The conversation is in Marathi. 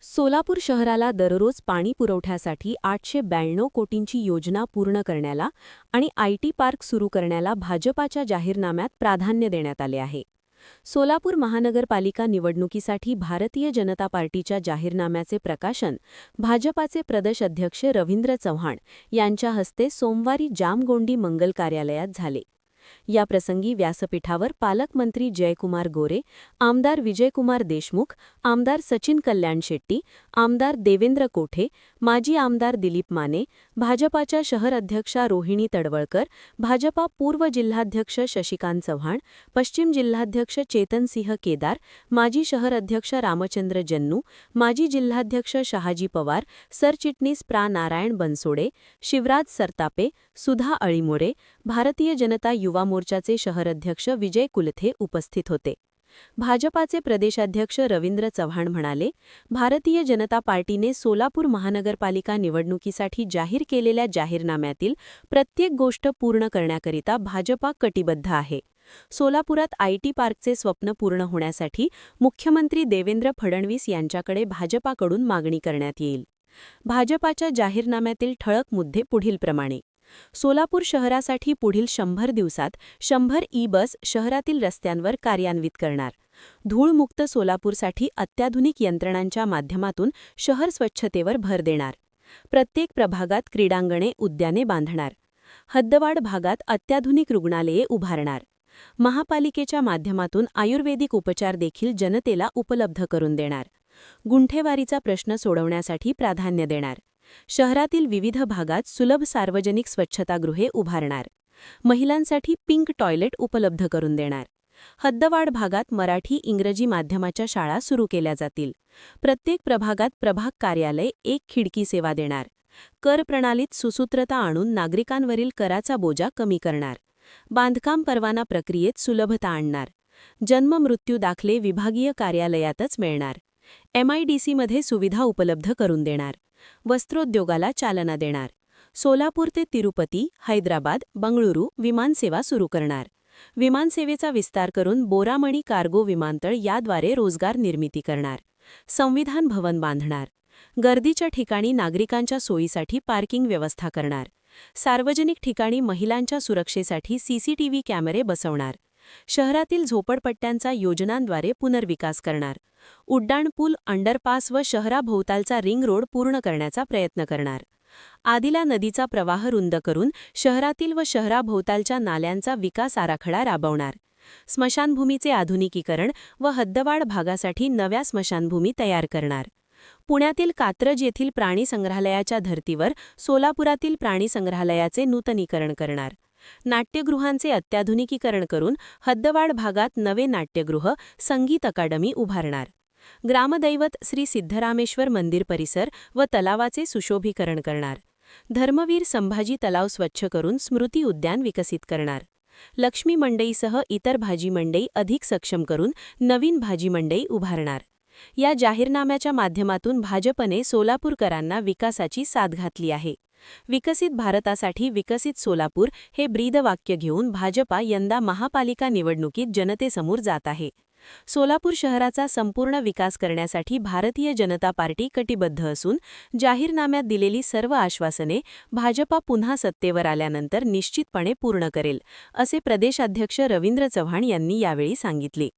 सोलापूर शहराला दररोज पाणी पुरवठ्यासाठी 892 कोटींची योजना पूर्ण करण्याला आणि आयटी पार्क सुरू करण्याला भाजपाच्या जाहीरनाम्यात प्राधान्य देण्यात आले आहे. सोलापूर महानगरपालिका निवडणुकीसाठी भारतीय जनता पार्टीच्या जाहीरनाम्याचे प्रकाशन भाजपाचे प्रदेश अध्यक्ष रवींद्र चव्हाण यांच्या हस्ते सोमवारी जामगोंडी मंगल कार्यालयात झाले. याप्रसंगी व्यासपीठावर पालकमंत्री जयकुमार गोरे, आमदार विजयकुमार देशमुख, आमदार सचिन कल्याण शेट्टी, आमदार देवेंद्र कोठे, माजी आमदार दिलीप माने, भाजपाच्या शहर अध्यक्षा रोहिणी तडवळकर, भाजपा पूर्व जिल्हाध्यक्ष शशिकांत चव्हाण, पश्चिम जिल्हाध्यक्ष चेतनसिंह केदार, माजी शहर अध्यक्ष रामचंद्र जन्नू, माजी जिल्हाध्यक्ष शहाजी पवार, सरचिटणीस प्रा. नारायण बनसोडे, शिवराज सरतापे, सुधा अळीमोरे, भारतीय जनता युवा मोर्चाचे शहर अध्यक्ष विजय कुलथे उपस्थित होते. भाजपाचे प्रदेशाध्यक्ष रवींद्र चव्हाण म्हणाले, भारतीय जनता पार्टीने सोलापूर महानगरपालिका निवडणुकीसाठी जाहीर केलेल्या जाहीरनाम्यातील प्रत्येक गोष्ट पूर्ण करण्याकरिता भाजपा कटिबद्ध आहे. सोलापुरात आयटी पार्कचे स्वप्न पूर्ण होण्यासाठी मुख्यमंत्री देवेंद्र फडणवीस यांच्याकडे भाजपाकडून मागणी करण्यात येईल. भाजपाच्या जाहीरनाम्यातील ठळक मुद्दे पुढीलप्रमाणे: सोलापूर शहरासाठी पुढील 100 दिवसात 100 ई-बस शहरातील रस्त्यांवर कार्यान्वित करणार. धूळमुक्त सोलापूरसाठी अत्याधुनिक यंत्रणांच्या माध्यमातून शहर स्वच्छतेवर भर देणार. प्रत्येक प्रभागात क्रीडांगणे, उद्याने बांधणार. हद्दवाढ भागात अत्याधुनिक रुग्णालये उभारणार. महापालिकेच्या माध्यमातून आयुर्वेदिक उपचार देखील जनतेला उपलब्ध करून देणार. गुंठेवारीचा प्रश्न सोडवण्यासाठी प्राधान्य देणार. शहरातील विविध भागात सुलभ सार्वजनिक स्वच्छतागृहे उभारणार. महिलांसाठी पिंक टॉयलेट उपलब्ध करून देणार. हद्दवाढ भागात मराठी इंग्रजी माध्यमाच्या शाळा सुरू केल्या जातील. प्रत्येक प्रभागात प्रभाग कार्यालय, एक खिडकी सेवा देणार. कर प्रणालीत सुसूत्रता आणून नागरिकांवरील कराचा बोजा कमी करणार. बांधकाम परवाना प्रक्रियेत सुलभता आणणार. जन्म मृत्यू दाखले विभागीय कार्यालयातच मिळणार. MIDCमध्ये सुविधा उपलब्ध करून देणार. वस्त्रोद्योगाला चालना देणार. सोलापूर ते तिरुपती, हैदराबाद, बंगळुरू विमानसेवा सुरू करणार. विमानसेवेचा विस्तार करून बोरामणी कार्गो विमानतळ याद्वारे रोजगार निर्मिती करणार. संविधान भवन बांधणार. गर्दीच्या ठिकाणी नागरिकांच्या सोयीसाठी पार्किंग व्यवस्था करणार. सार्वजनिक ठिकाणी महिलांच्या सुरक्षेसाठी CCTV कॅमेरे बसवणार. शहरातील झोपडपट्ट्यांचा योजनांद्वारे पुनर्विकास करणार. उड्डाणपूल, अंडरपास व शहराभोवतालचा रिंग रोड पूर्ण करण्याचा प्रयत्न करणार. आदिला नदीचा प्रवाह रुंद करून शहरातील व शहराभोवतालच्या नाल्यांचा विकास आराखडा राबवणार. स्मशानभूमीचे आधुनिकीकरण व हद्दवाढ भागासाठी नव्या स्मशानभूमी तयार करणार. पुण्यातील कात्रज येथील प्राणी संग्रहालयाच्या धर्तीवर सोलापुरातील प्राणी संग्रहालयाचे नूतनीकरण करणार. नाट्यगृहांचे अत्याधुनिकीकरण करून हद्दवाढ भागात नवे नाट्यगृह, संगीत अकादमी उभारणार. ग्रामदैवत श्री सिद्धरामेश्वर मंदिर परिसर व तलावाचे सुशोभीकरण करणार. धर्मवीर संभाजी तलाव स्वच्छ करून स्मृती उद्यान विकसित करणार. लक्ष्मी मंडईसह इतर भाजी मंडई अधिक सक्षम करून नवीन भाजी मंडई उभारणार. या जाहीरनाम्याच्या माध्यमातून भाजपने सोलापूरकरांना विकासाची साथ घातली आहे. विकसित भारतासाठी विकसित सोलापूर हे ब्रीदवाक्य घेऊन भाजपा यंदा महापालिका निवडणुकीत जनतेसमोर जात आहे. सोलापूर शहराचा संपूर्ण विकास करण्यासाठी भारतीय जनता पार्टी कटिबद्ध असून जाहीरनाम्यात दिलेली सर्व आश्वासने भाजपा पुन्हा सत्तेवर आल्यानंतर निश्चितपणे पूर्ण करेल, असे प्रदेशाध्यक्ष रवींद्र चव्हाण यांनी यावेळी सांगितले.